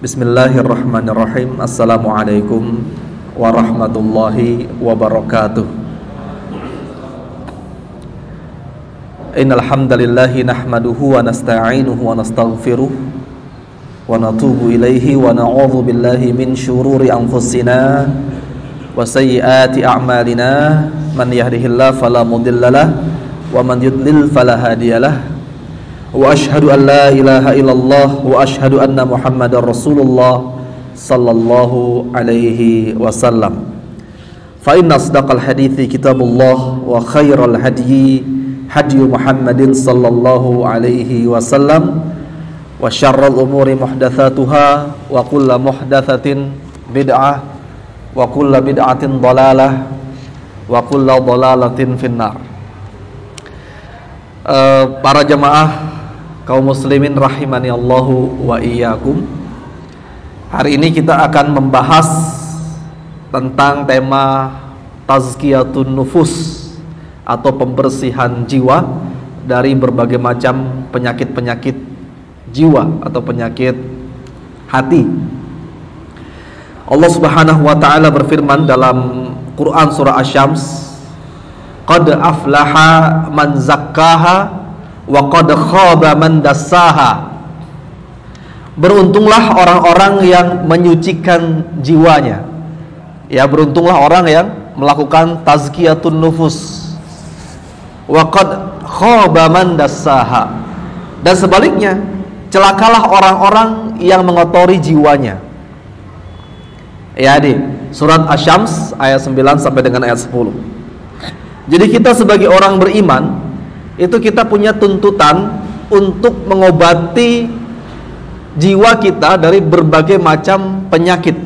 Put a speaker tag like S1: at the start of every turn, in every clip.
S1: Bismillahirrahmanirrahim. Assalamualaikum warahmatullahi wabarakatuh. Innal hamdalillahi nahmaduhu wa nasta'inuhu wa nastaghfiruh wa natubu ilaihi wa na'udzu billahi min syururi anfusina wa sayyiati a'malina. Man yahdihillahu fala mudhillalah wa man yudlil fala hadiyalah. Wa ashhadu an la ilaha illallah wa ashhadu anna Muhammadar Rasulullah sallallahu alaihi wasallam. Fa inna asdaqal hadithi kitabullah wa khairal hadyi hadyu Muhammadin sallallahu alaihi wasallam wa syarrul umuri muhdatsatuha wa kullu muhdatsatin bid'ah wa kullu bid'atin dhalalah wa kullu dhalalatin finnar. Para jamaah kaum muslimin rahimani Allahu wa iyyakum. Hari ini kita akan membahas tentang tema tazkiyatun nufus atau pembersihan jiwa dari berbagai macam penyakit-penyakit jiwa atau penyakit hati. Allah Subhanahu wa taala berfirman dalam Quran surah Asy-Syams, "Qad aflaha man zakkaha wa qad khaba man dassaha." Beruntunglah orang-orang yang menyucikan jiwanya. Ya, beruntunglah orang yang melakukan tazkiyatun nufus. Wa qad khaba man dassaha. Dan sebaliknya, celakalah orang-orang yang mengotori jiwanya. Ya, di surat Asy-Syams ayat 9 sampai dengan ayat 10. Jadi kita sebagai orang beriman itu kita punya tuntutan untuk mengobati jiwa kita dari berbagai macam penyakit,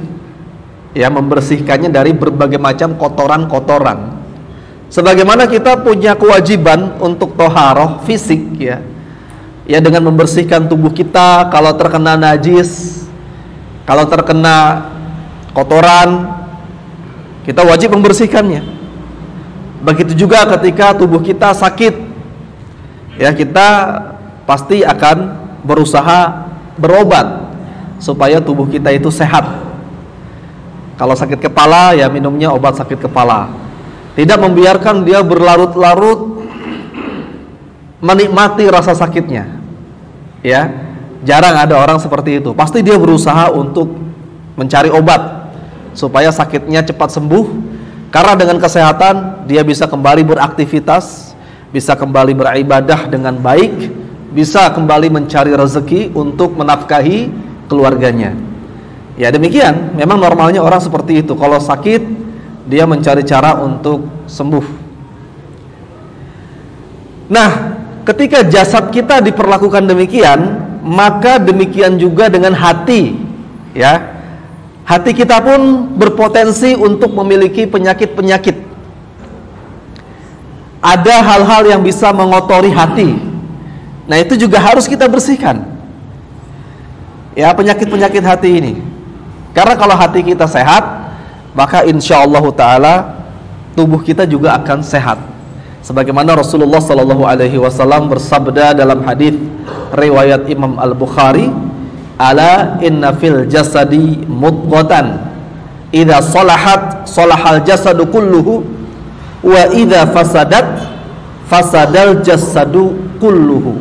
S1: ya, membersihkannya dari berbagai macam kotoran-kotoran. Sebagaimana kita punya kewajiban untuk toharoh fisik, ya dengan membersihkan tubuh kita kalau terkena najis, kalau terkena kotoran, kita wajib membersihkannya. Begitu juga ketika tubuh kita sakit, ya kita pasti akan berusaha berobat supaya tubuh kita itu sehat. Kalau sakit kepala, ya minumnya obat sakit kepala. Tidak membiarkan dia berlarut-larut menikmati rasa sakitnya. Ya, jarang ada orang seperti itu. Pasti dia berusaha untuk mencari obat supaya sakitnya cepat sembuh. Karena dengan kesehatan dia bisa kembali beraktivitas, bisa kembali beribadah dengan baik, bisa kembali mencari rezeki untuk menafkahi keluarganya. Ya demikian, memang normalnya orang seperti itu. Kalau sakit, dia mencari cara untuk sembuh. Nah, ketika jasad kita diperlakukan demikian, maka demikian juga dengan hati. Ya, hati kita pun berpotensi untuk memiliki penyakit-penyakit. Ada hal-hal yang bisa mengotori hati. Nah, itu juga harus kita bersihkan. Ya, penyakit-penyakit hati ini. Karena kalau hati kita sehat, maka insyaallah taala tubuh kita juga akan sehat. Sebagaimana Rasulullah sallallahu alaihi wasallam bersabda dalam hadis riwayat Imam Al-Bukhari, "Ala inna fil jasadi mudghatan, idza salahat salahal jasadu kulluhu, wa idza fasadat fasadal jasadu kulluhu,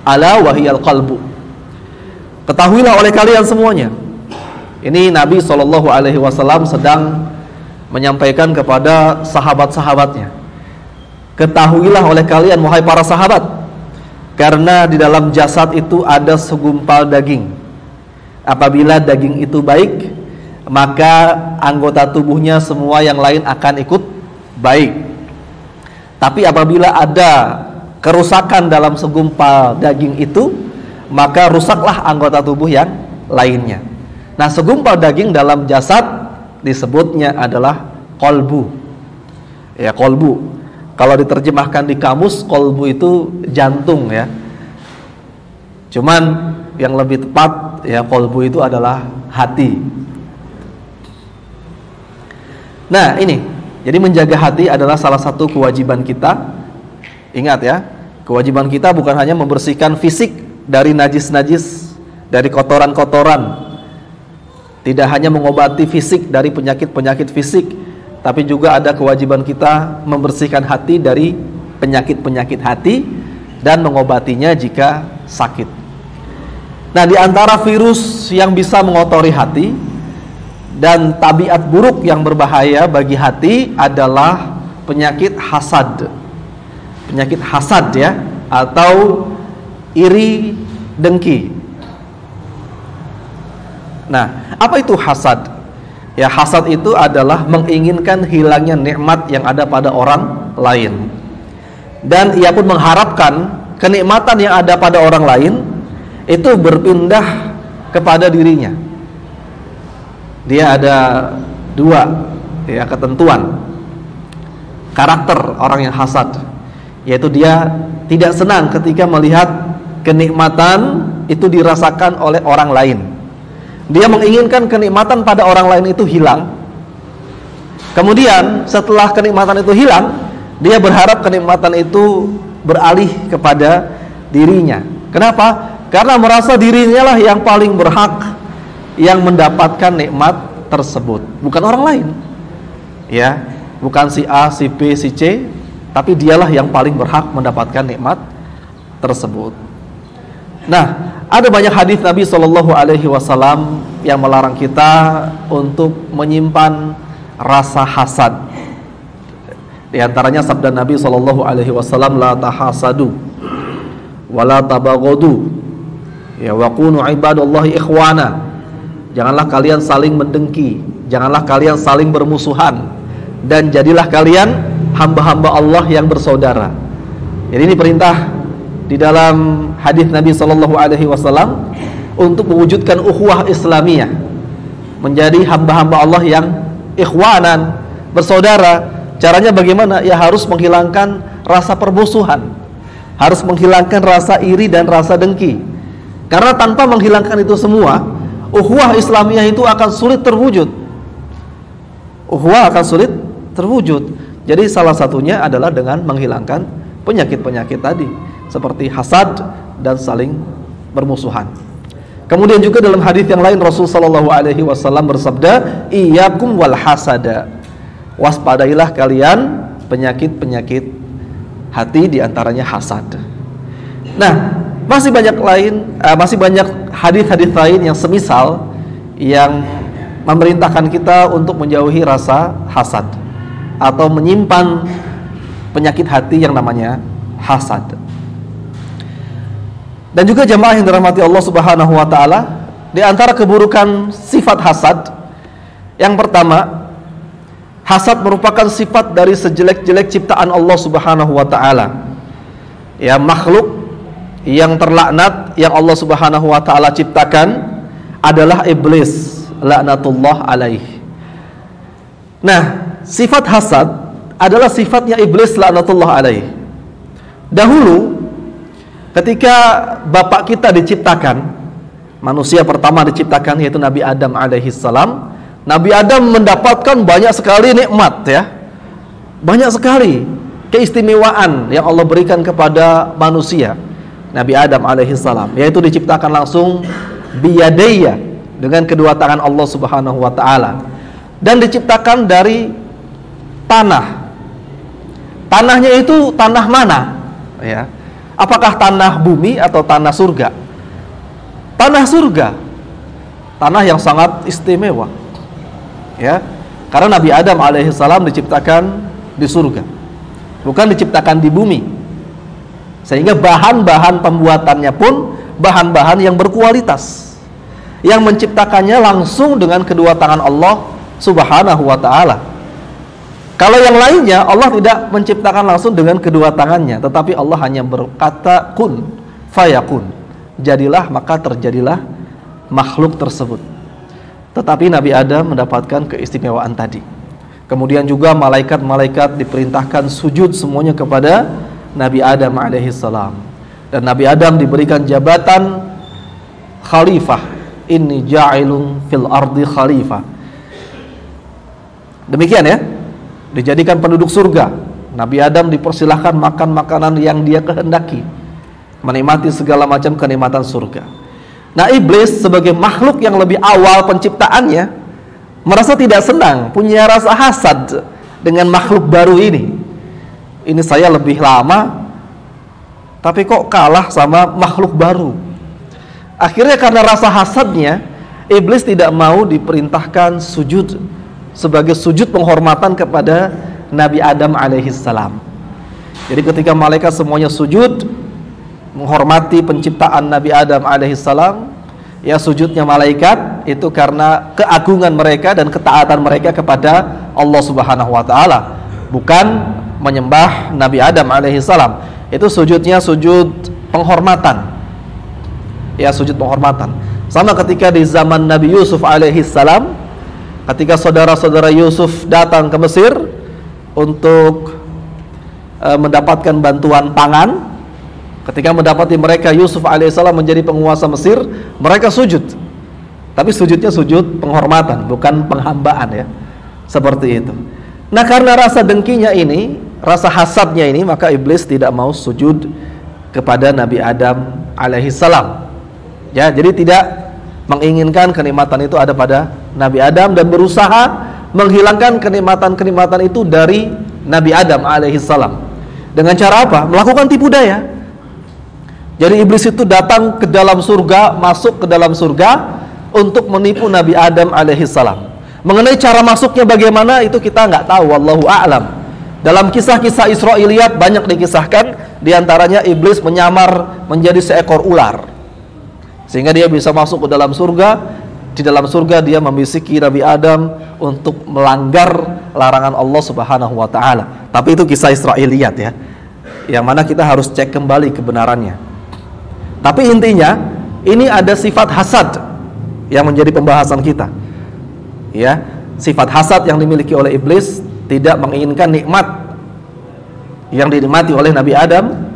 S1: ala wahiyal qalbu." Ketahuilah oleh kalian semuanya. Ini Nabi SAW sedang menyampaikan kepada sahabat-sahabatnya. Ketahuilah oleh kalian wahai para sahabat, karena di dalam jasad itu ada segumpal daging. Apabila daging itu baik, maka anggota tubuhnya semua yang lain akan ikut baik. Tapi apabila ada kerusakan dalam segumpal daging itu, maka rusaklah anggota tubuh yang lainnya. Nah, segumpal daging dalam jasad disebutnya adalah kolbu. Ya, kolbu. Kalau diterjemahkan di kamus, kolbu itu jantung, ya. Cuman yang lebih tepat, ya, kolbu itu adalah hati. Nah, ini. Jadi menjaga hati adalah salah satu kewajiban kita. Ingat ya, kewajiban kita bukan hanya membersihkan fisik dari najis-najis, dari kotoran-kotoran, Tidak hanya mengobati fisik dari penyakit-penyakit fisik, tapi juga ada kewajiban kita membersihkan hati dari penyakit-penyakit hati dan mengobatinya jika sakit. Nah, di antara virus yang bisa mengotori hati dan tabiat buruk yang berbahaya bagi hati adalah penyakit hasad. Penyakit hasad ya, atau iri dengki. Nah, apa itu hasad? Ya, hasad itu adalah menginginkan hilangnya nikmat yang ada pada orang lain. Dan ia pun mengharapkan kenikmatan yang ada pada orang lain itu berpindah kepada dirinya. Dia ada dua ya ketentuan karakter orang yang hasad, yaitu dia tidak senang ketika melihat kenikmatan itu dirasakan oleh orang lain. Dia menginginkan kenikmatan pada orang lain itu hilang. Kemudian setelah kenikmatan itu hilang, dia berharap kenikmatan itu beralih kepada dirinya. Kenapa? Karena merasa dirinya lah yang paling berhak yang mendapatkan nikmat tersebut, bukan orang lain. Ya, bukan si A, si B, si C, tapi dialah yang paling berhak mendapatkan nikmat tersebut. Nah, ada banyak hadis Nabi SAW yang melarang kita untuk menyimpan rasa hasad. Di antaranya sabda Nabi SAW, la tahasadu wa la tabaghadu ya wa kunu ibadallahi ikhwana. Janganlah kalian saling mendengki, janganlah kalian saling bermusuhan, dan jadilah kalian hamba-hamba Allah yang bersaudara. Jadi ini perintah di dalam hadis Nabi SAW untuk mewujudkan ukhuwah Islamiyah, menjadi hamba-hamba Allah yang ikhwanan, bersaudara. Caranya bagaimana? Ya harus menghilangkan rasa permusuhan, harus menghilangkan rasa iri dan rasa dengki. Karena tanpa menghilangkan itu semua, ukhuwah Islamiyah itu akan sulit terwujud. Ukhuwah akan sulit terwujud. Jadi salah satunya adalah dengan menghilangkan penyakit-penyakit tadi, seperti hasad dan saling bermusuhan. Kemudian juga dalam hadis yang lain Rasulullah SAW bersabda, iyyakum wal hasada. Waspadailah kalian penyakit-penyakit hati, diantaranya hasad. Nah, masih banyak hadis-hadis lain yang semisal yang memerintahkan kita untuk menjauhi rasa hasad atau menyimpan penyakit hati yang namanya hasad. Dan juga jamaah yang dirahmati Allah Subhanahu wa taala, di antara keburukan sifat hasad, yang pertama, hasad merupakan sifat dari sejelek-jelek ciptaan Allah Subhanahu wa taala. Ya, makhluk yang terlaknat yang Allah Subhanahu wa taala ciptakan adalah iblis, laknatullah alaih. Nah, sifat hasad adalah sifatnya iblis, laknatullah alaih. Dahulu ketika bapak kita diciptakan, manusia pertama diciptakan yaitu Nabi Adam alaihissalam. Nabi Adam mendapatkan banyak sekali nikmat ya, banyak sekali keistimewaan yang Allah berikan kepada manusia. Nabi Adam alaihissalam, yaitu diciptakan langsung biyadaya, dengan kedua tangan Allah Subhanahu wa taala, dan diciptakan dari tanah. Tanahnya itu tanah mana? Ya. Apakah tanah bumi atau tanah surga? Tanah surga. Tanah yang sangat istimewa. Ya. Karena Nabi Adam alaihissalam diciptakan di surga, bukan diciptakan di bumi. Sehingga bahan-bahan pembuatannya pun bahan-bahan yang berkualitas, yang menciptakannya langsung dengan kedua tangan Allah Subhanahu wa ta'ala. Kalau yang lainnya Allah tidak menciptakan langsung dengan kedua tangannya, tetapi Allah hanya berkata kun fayakun, jadilah maka terjadilah makhluk tersebut. Tetapi Nabi Adam mendapatkan keistimewaan tadi. Kemudian juga malaikat-malaikat diperintahkan sujud semuanya kepada Nabi Adam alaihissalam, dan Nabi Adam diberikan jabatan khalifah. Inni ja'ilun fil ardi khalifah. Demikian ya, dijadikan penduduk surga. Nabi Adam dipersilahkan makan makanan yang dia kehendaki, menikmati segala macam kenikmatan surga. Nah, iblis sebagai makhluk yang lebih awal penciptaannya merasa tidak senang, punya rasa hasad dengan makhluk baru ini. Ini saya lebih lama, tapi kok kalah sama makhluk baru. Akhirnya karena rasa hasadnya, iblis tidak mau diperintahkan sujud sebagai sujud penghormatan kepada Nabi Adam alaihissalam. Jadi ketika malaikat semuanya sujud menghormati penciptaan Nabi Adam alaihissalam, ya sujudnya malaikat itu karena keagungan mereka dan ketaatan mereka kepada Allah Subhanahu wa taala, bukan menyembah Nabi Adam alaihissalam. Itu sujudnya sujud penghormatan. Ya, sujud penghormatan. Sama ketika di zaman Nabi Yusuf alaihissalam, ketika saudara-saudara Yusuf datang ke Mesir untuk mendapatkan bantuan pangan. Ketika mendapati mereka Yusuf alaihissalam menjadi penguasa Mesir, mereka sujud. Tapi sujudnya sujud penghormatan, bukan penghambaan ya. Seperti itu. Nah, karena rasa dengkinya ini, rasa hasadnya ini, maka iblis tidak mau sujud kepada Nabi Adam alaihissalam. Ya, jadi tidak menginginkan kenikmatan itu ada pada Nabi Adam dan berusaha menghilangkan kenikmatan-kenikmatan itu dari Nabi Adam alaihissalam. Dengan cara apa? Melakukan tipu daya. Jadi iblis itu datang ke dalam surga, masuk ke dalam surga untuk menipu Nabi Adam alaihissalam. Mengenai cara masuknya bagaimana itu kita nggak tahu, wallahu a'lam. Dalam kisah-kisah Israiliyat banyak dikisahkan, diantaranya iblis menyamar menjadi seekor ular, sehingga dia bisa masuk ke dalam surga. Di dalam surga dia membisiki Nabi Adam untuk melanggar larangan Allah Subhanahu wa taala. Tapi itu kisah Israiliyat ya, yang mana kita harus cek kembali kebenarannya. Tapi intinya ini ada sifat hasad yang menjadi pembahasan kita. Ya, sifat hasad yang dimiliki oleh iblis, tidak menginginkan nikmat yang dinikmati oleh Nabi Adam,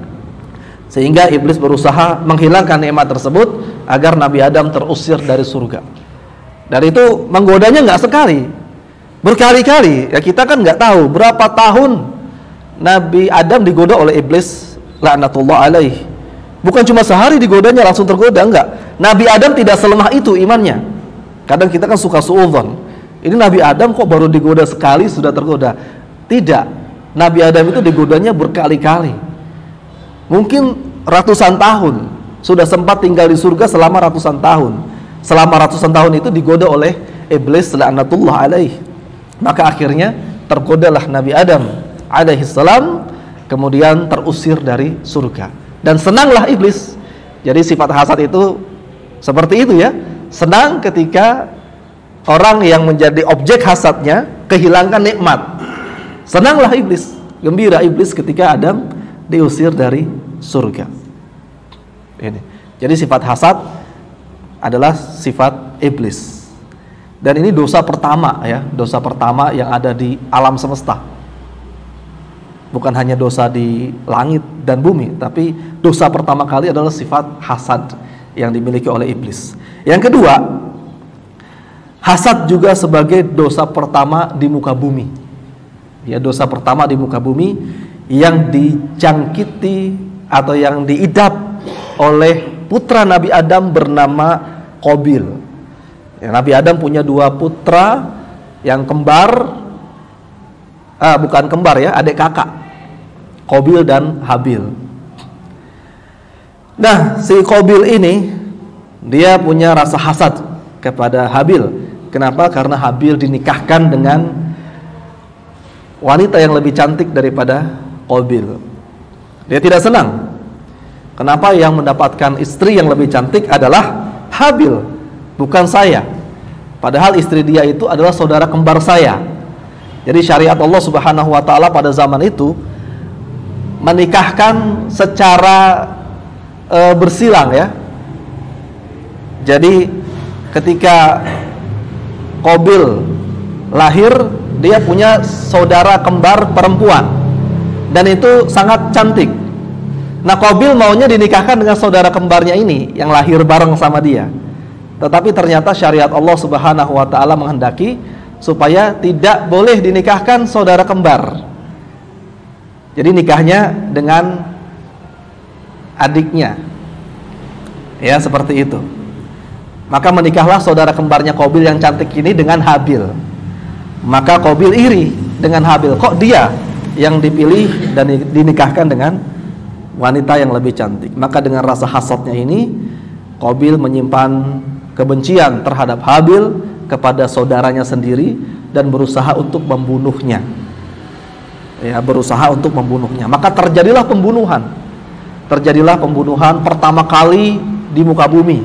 S1: sehingga iblis berusaha menghilangkan nikmat tersebut agar Nabi Adam terusir dari surga. Dan itu menggodanya nggak sekali, berkali-kali. Ya, kita kan nggak tahu berapa tahun Nabi Adam digoda oleh iblis, laknatullah alaih. Bukan cuma sehari digodanya langsung tergoda, enggak. Nabi Adam tidak selemah itu imannya. Kadang kita kan suka suudzon. Ini Nabi Adam kok baru digoda sekali sudah tergoda. Tidak. Nabi Adam itu digodanya berkali-kali. Mungkin ratusan tahun. Sudah sempat tinggal di surga selama ratusan tahun. Selama ratusan tahun itu digoda oleh iblis laknatullah alaih. Maka akhirnya tergodalah Nabi Adam alaihissalam, kemudian terusir dari surga. Dan senanglah iblis. Jadi sifat hasad itu seperti itu ya. Senang ketika orang yang menjadi objek hasadnya kehilangan nikmat. Senanglah iblis, gembira iblis ketika Adam diusir dari surga. Ini. Jadi sifat hasad adalah sifat iblis. Dan ini dosa pertama ya, dosa pertama yang ada di alam semesta. Bukan hanya dosa di langit dan bumi, tapi dosa pertama kali adalah sifat hasad yang dimiliki oleh iblis. Yang kedua, hasad juga sebagai dosa pertama di muka bumi. Ya, dosa pertama di muka bumi yang dijangkiti atau yang diidap oleh putra Nabi Adam bernama Qabil. Ya, Nabi Adam punya dua putra yang kembar, bukan kembar ya, adik kakak, Qabil dan Habil. Nah, si Qabil ini dia punya rasa hasad kepada Habil. Kenapa? Karena Habil dinikahkan dengan wanita yang lebih cantik daripada Qabil. Dia tidak senang. Kenapa yang mendapatkan istri yang lebih cantik adalah Habil, bukan saya? Padahal istri dia itu adalah saudara kembar saya. Jadi syariat Allah Subhanahu wa taala pada zaman itu menikahkan secara bersilang ya. Jadi ketika Qabil lahir, dia punya saudara kembar perempuan dan itu sangat cantik. Nah, Qabil maunya dinikahkan dengan saudara kembarnya ini yang lahir bareng sama dia. Tetapi ternyata syariat Allah Subhanahu wa taala menghendaki supaya tidak boleh dinikahkan saudara kembar. Jadi nikahnya dengan adiknya. Ya, seperti itu. Maka menikahlah saudara kembarnya Qabil yang cantik ini dengan Habil. Maka Qabil iri dengan Habil, kok dia yang dipilih dan dinikahkan dengan wanita yang lebih cantik. Maka dengan rasa hasadnya ini, Qabil menyimpan kebencian terhadap Habil kepada saudaranya sendiri dan berusaha untuk membunuhnya. Ya, berusaha untuk membunuhnya. Maka terjadilah pembunuhan. Terjadilah pembunuhan pertama kali di muka bumi.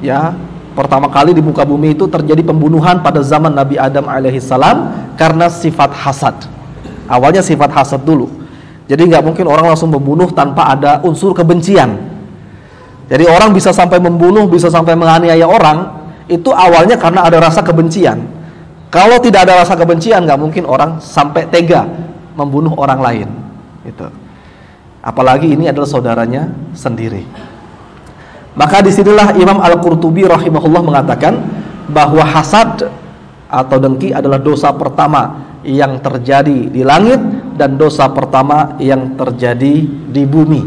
S1: Ya, pertama kali di muka bumi itu terjadi pembunuhan pada zaman Nabi Adam alaihissalam karena sifat hasad. Awalnya sifat hasad dulu. Jadi nggak mungkin orang langsung membunuh tanpa ada unsur kebencian. Jadi orang bisa sampai membunuh, bisa sampai menganiaya orang, itu awalnya karena ada rasa kebencian. Kalau tidak ada rasa kebencian, nggak mungkin orang sampai tega membunuh orang lain. Gitu. Apalagi ini adalah saudaranya sendiri. Maka disinilah Imam Al-Qurtubi rahimahullah mengatakan bahwa hasad atau dengki adalah dosa pertama yang terjadi di langit dan dosa pertama yang terjadi di bumi.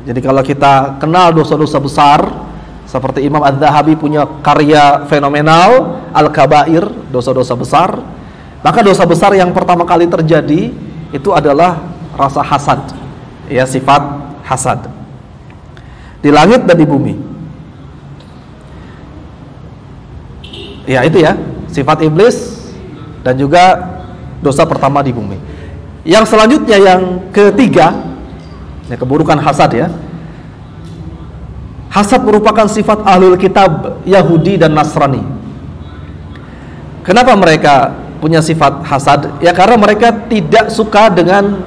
S1: Jadi kalau kita kenal dosa-dosa besar, seperti Imam Az-Zahabi punya karya fenomenal Al-Kabair, dosa-dosa besar, maka dosa besar yang pertama kali terjadi itu adalah rasa hasad, ya, sifat hasad di langit dan di bumi. Ya, itu ya, sifat iblis dan juga dosa pertama di bumi. Yang selanjutnya yang ketiga, ya, keburukan hasad ya. Hasad merupakan sifat ahlul kitab Yahudi dan Nasrani. Kenapa mereka punya sifat hasad? Ya karena mereka tidak suka dengan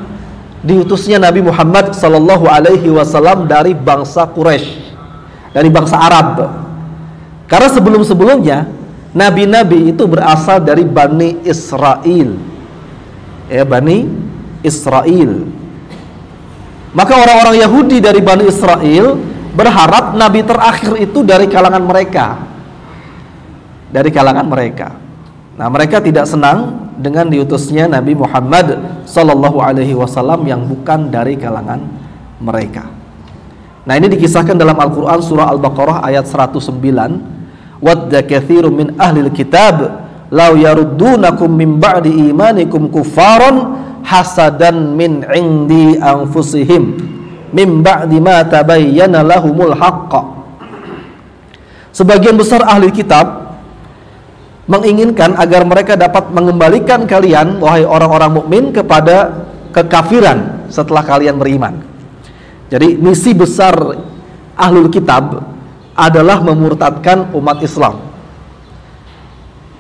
S1: diutusnya Nabi Muhammad sallallahu alaihi wasallam dari bangsa Quraisy, dari bangsa Arab. Karena sebelum-sebelumnya nabi-nabi itu berasal dari Bani Israel. Ya, Bani Israel. Maka orang-orang Yahudi dari Bani Israel berharap nabi terakhir itu dari kalangan mereka. Dari kalangan mereka. Nah, mereka tidak senang dengan diutusnya Nabi Muhammad sallallahu alaihi wasallam yang bukan dari kalangan mereka. Nah, ini dikisahkan dalam Al-Qur'an surah Al-Baqarah ayat 109. Wadda katsirun min ahlil kitab law yaruddunakum min ba'di imanikum kuffaran hasadan min 'indi anfusihim min ba'di ma tabayyana lahumul haqq. Sebagian besar ahli kitab menginginkan agar mereka dapat mengembalikan kalian, wahai orang-orang mukmin, kepada kekafiran setelah kalian beriman. Jadi misi besar ahlul kitab adalah memurtadkan umat Islam.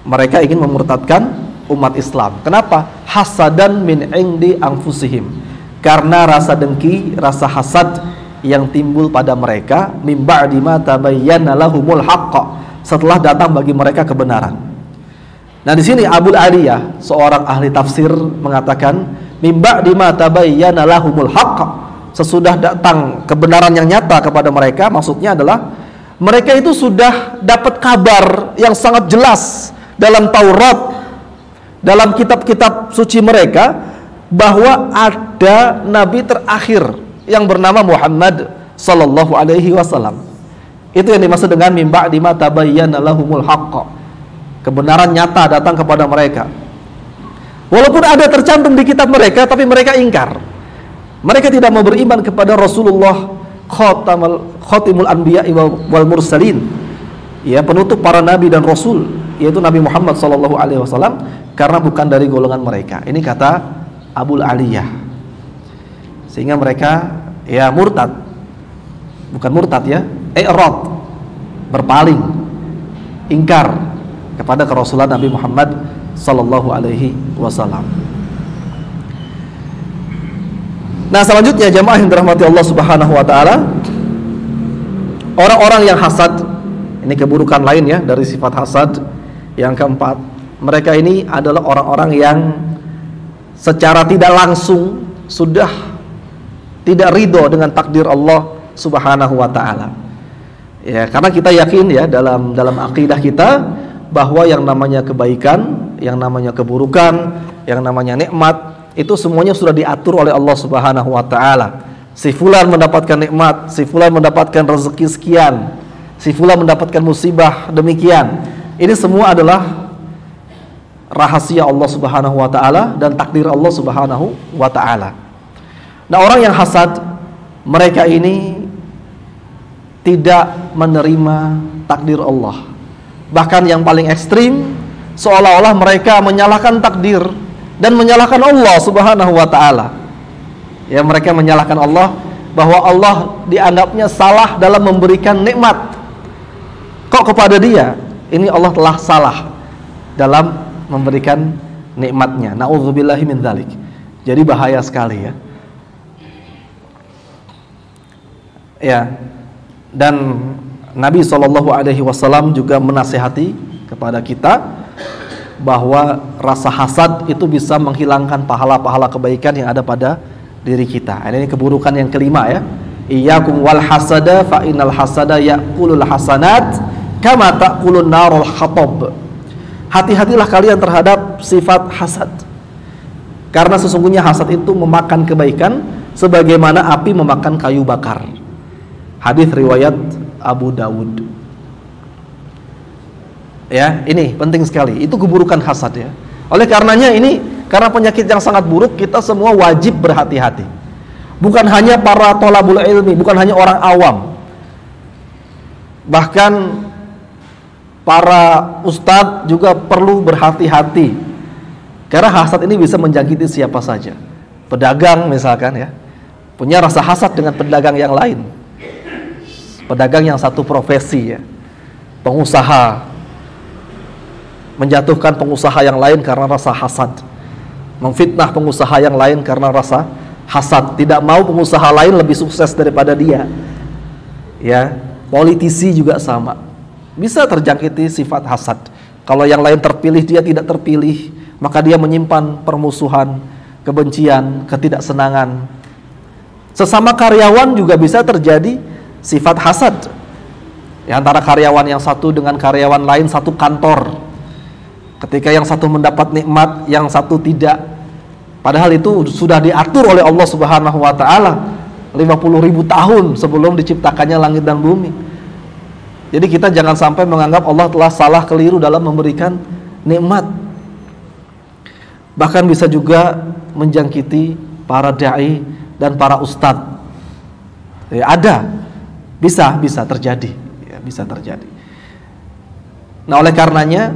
S1: Mereka ingin memurtadkan umat Islam. Kenapa? Hasadan min indi anfusihim. Karena rasa dengki, rasa hasad yang timbul pada mereka mim ba'di ma tabayyana lahumul haqq, setelah datang bagi mereka kebenaran. Nah, di sini Abul Aliyah, seorang ahli tafsir, mengatakan mim ba'di ma tabayyana lahumul haqq, sesudah datang kebenaran yang nyata kepada mereka, maksudnya adalah mereka itu sudah dapat kabar yang sangat jelas dalam Taurat, dalam kitab-kitab suci mereka, bahwa ada nabi terakhir yang bernama Muhammad sallallahu alaihi wasallam. Itu yang dimaksud dengan mim ba'di ma tabayyana lahumul haqq. Kebenaran nyata datang kepada mereka. Walaupun ada tercantum di kitab mereka, tapi mereka ingkar. Mereka tidak mau beriman kepada Rasulullah khatimul anbiya wal mursalin, ya, penutup para nabi dan rasul, yaitu Nabi Muhammad sallallahu alaihi wasallam, karena bukan dari golongan mereka. Ini kata Abul Aliyah. Sehingga mereka ya murtad. Bukan murtad ya, i'rad, berpaling, ingkar kepada kerasulan Nabi Muhammad sallallahu alaihi wasallam. Nah, selanjutnya jamaah yang dirahmati Allah Subhanahu wa taala, orang-orang yang hasad, ini keburukan lain ya dari sifat hasad. Yang keempat, mereka ini adalah orang-orang yang secara tidak langsung sudah tidak ridho dengan takdir Allah Subhanahu wa taala. Ya, karena kita yakin ya dalam akidah kita bahwa yang namanya kebaikan, yang namanya keburukan, yang namanya nikmat, itu semuanya sudah diatur oleh Allah Subhanahu wa taala. Si fulan mendapatkan nikmat, si fulan mendapatkan rezeki sekian, si fulan mendapatkan musibah demikian. Ini semua adalah rahasia Allah Subhanahu wa taala dan takdir Allah Subhanahu wa taala. Nah, orang yang hasad, mereka ini tidak menerima takdir Allah. Bahkan yang paling ekstrim, seolah-olah mereka menyalahkan takdir dan menyalahkan Allah Subhanahu wa taala. Ya, mereka menyalahkan Allah, bahwa Allah dianggapnya salah dalam memberikan nikmat. Kok kepada dia ini Allah telah salah dalam memberikan nikmatnya. Na'udzubillahi min dzalik. Jadi bahaya sekali ya. Ya. Dan Nabi SAW juga menasihati kepada kita bahwa rasa hasad itu bisa menghilangkan pahala-pahala kebaikan yang ada pada diri kita. Ini keburukan yang kelima ya. Iyyakum wal hasada fa innal hasada ya'kulul hasanat kama ta'kulun narul hatab. Hati-hatilah kalian terhadap sifat hasad, karena sesungguhnya hasad itu memakan kebaikan sebagaimana api memakan kayu bakar. Hadis riwayat Abu Dawud. Ya, ini penting sekali. Itu keburukan hasad ya. Oleh karenanya ini, karena penyakit yang sangat buruk, kita semua wajib berhati-hati. Bukan hanya para thalabul ilmi, bukan hanya orang awam, bahkan para ustadz juga perlu berhati-hati, karena hasad ini bisa menjangkiti siapa saja. Pedagang misalkan ya, punya rasa hasad dengan pedagang yang lain, pedagang yang satu profesi ya, pengusaha menjatuhkan pengusaha yang lain karena rasa hasad, memfitnah pengusaha yang lain karena rasa hasad, tidak mau pengusaha lain lebih sukses daripada dia. Ya, politisi juga sama, bisa terjangkiti sifat hasad. Kalau yang lain terpilih, dia tidak terpilih, maka dia menyimpan permusuhan, kebencian, ketidaksenangan. Sesama karyawan juga bisa terjadi sifat hasad. Ya, antara karyawan yang satu dengan karyawan lain satu kantor. Ketika yang satu mendapat nikmat, yang satu tidak. Padahal itu sudah diatur oleh Allah Subhanahu wa taala 50.000 tahun sebelum diciptakannya langit dan bumi. Jadi kita jangan sampai menganggap Allah telah salah keliru dalam memberikan nikmat. Bahkan bisa juga menjangkiti para dai dan para ustadz. Ya, ada, bisa terjadi, ya, bisa terjadi. Nah, oleh karenanya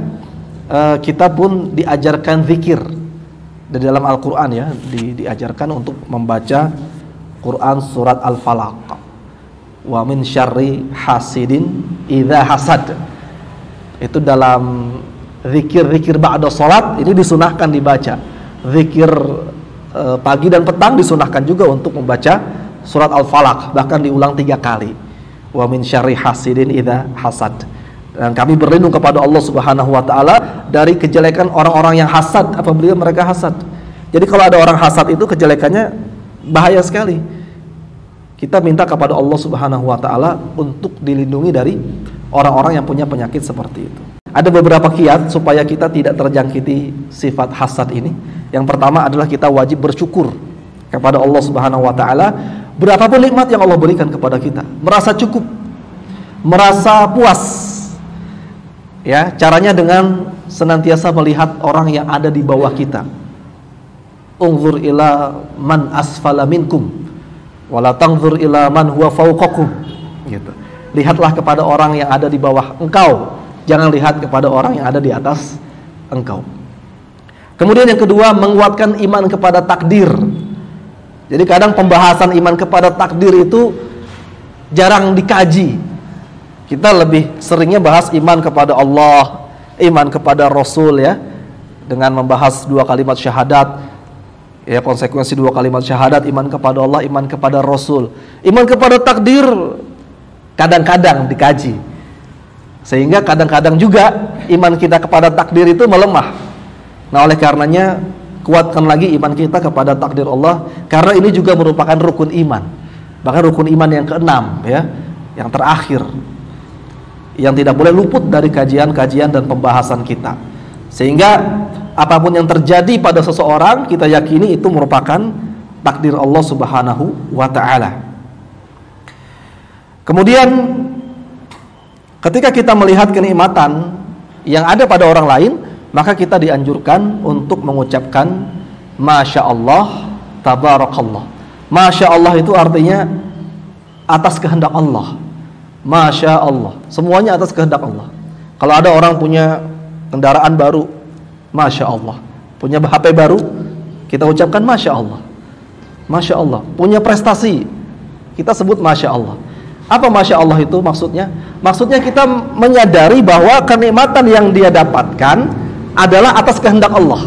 S1: kita pun diajarkan zikir di dalam Al-Quran ya, diajarkan untuk membaca Quran surat Al-Falaq. Wa min syarri hasidin idza hasad. Itu dalam zikir-zikir ba'da salat ini disunahkan dibaca. Zikir pagi dan petang disunahkan juga untuk membaca surat Al-Falaq, bahkan diulang 3 kali. Wa min syarri hasidin idza hasad. Dan kami berlindung kepada Allah Subhanahu wa taala dari kejelekan orang-orang yang hasad apabila mereka hasad. Jadi kalau ada orang hasad itu kejelekannya bahaya sekali. Kita minta kepada Allah Subhanahu wa taala untuk dilindungi dari orang-orang yang punya penyakit seperti itu. Ada beberapa kiat supaya kita tidak terjangkiti sifat hasad ini. Yang pertama adalah kita wajib bersyukur kepada Allah Subhanahu wa taala berapapun nikmat yang Allah berikan kepada kita. Merasa cukup, merasa puas. Ya, caranya dengan senantiasa melihat orang yang ada di bawah kita. Unzur ila man asfala minkum wala tanzur ila man huwa fawqakum, gitu. Lihatlah kepada orang yang ada di bawah engkau, jangan lihat kepada orang yang ada di atas engkau. Kemudian yang kedua, menguatkan iman kepada takdir. Jadi kadang pembahasan iman kepada takdir itu jarang dikaji. Kita lebih seringnya bahas iman kepada Allah, iman kepada Rasul ya, dengan membahas 2 kalimat syahadat. Ya, konsekuensi 2 kalimat syahadat, iman kepada Allah, iman kepada Rasul. Iman kepada takdir kadang-kadang dikaji. Sehingga kadang-kadang juga iman kita kepada takdir itu melemah. Nah, oleh karenanya kuatkan lagi iman kita kepada takdir Allah, karena ini juga merupakan rukun iman. Bahkan rukun iman yang ke-6 ya, yang terakhir, yang tidak boleh luput dari kajian-kajian dan pembahasan kita. Sehingga apapun yang terjadi pada seseorang, kita yakini itu merupakan takdir Allah Subhanahu wa ta'ala. Kemudian Ketika kita melihat kenikmatan yang ada pada orang lain, maka kita dianjurkan untuk mengucapkan Masya Allah, Tabarakallah. Masya Allah itu artinya atas kehendak Allah. Masya Allah, semuanya atas kehendak Allah. Kalau ada orang punya kendaraan baru, Masya Allah. Punya HP baru, kita ucapkan Masya Allah. Masya Allah. Punya prestasi, kita sebut Masya Allah. Apa Masya Allah itu maksudnya? Maksudnya kita menyadari bahwa kenikmatan yang dia dapatkan adalah atas kehendak Allah.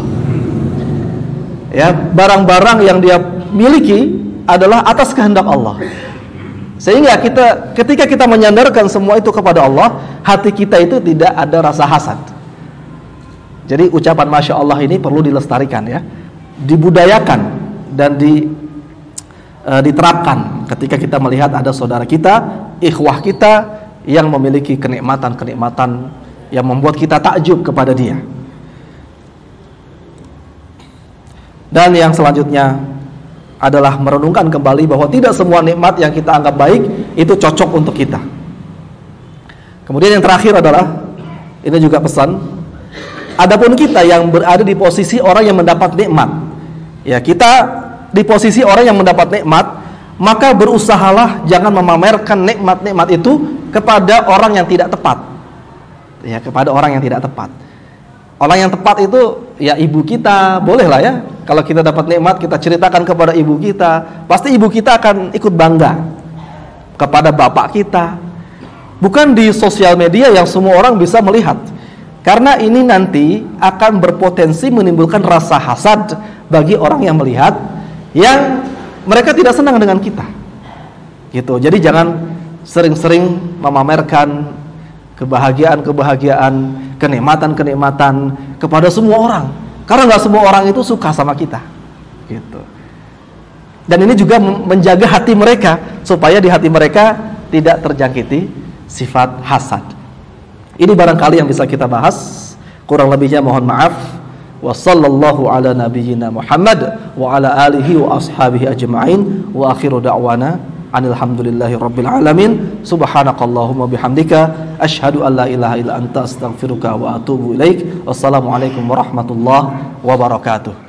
S1: Ya, barang-barang yang dia miliki adalah atas kehendak Allah. Sehingga ketika kita menyandarkan semua itu kepada Allah, hati kita itu tidak ada rasa hasad. Jadi ucapan Masya Allah ini perlu dilestarikan ya, dibudayakan dan diterapkan ketika kita melihat ada saudara kita, ikhwah kita yang memiliki kenikmatan-kenikmatan yang membuat kita takjub kepada dia. Dan yang selanjutnya adalah merenungkan kembali bahwa tidak semua nikmat yang kita anggap baik itu cocok untuk kita. Kemudian yang terakhir adalah, ini juga pesan, adapun kita yang berada di posisi orang yang mendapat nikmat, ya kita di posisi orang yang mendapat nikmat, maka berusahalah jangan memamerkan nikmat-nikmat itu kepada orang yang tidak tepat. Ya, kepada orang yang tidak tepat. Orang yang tepat itu ya ibu kita, bolehlah ya. Kalau kita dapat nikmat, kita ceritakan kepada ibu kita, pasti ibu kita akan ikut bangga. Kepada bapak kita. Bukan di sosial media yang semua orang bisa melihat. Karena ini nanti akan berpotensi menimbulkan rasa hasad bagi orang yang melihat, yang mereka tidak senang dengan kita. Gitu. Jadi jangan sering-sering memamerkan kebahagiaan-kebahagiaan, kenikmatan-kenikmatan kepada semua orang. Karena nggak semua orang itu suka sama kita, gitu. Dan ini juga menjaga hati mereka supaya di hati mereka tidak terjangkiti sifat hasad. Ini barangkali yang bisa kita bahas. Kurang lebihnya mohon maaf. Wa sallallahu ala nabiyyina Muhammad wa ala alihi wa ashabihi ajma'in wa akhiru da'wana alhamdulillahi rabbil alamin. Subhanakallahumma bihamdika asyhadu an la ilaha illa anta astaghfiruka wa atubu ilaik. Wassalamualaikum warahmatullahi wabarakatuh.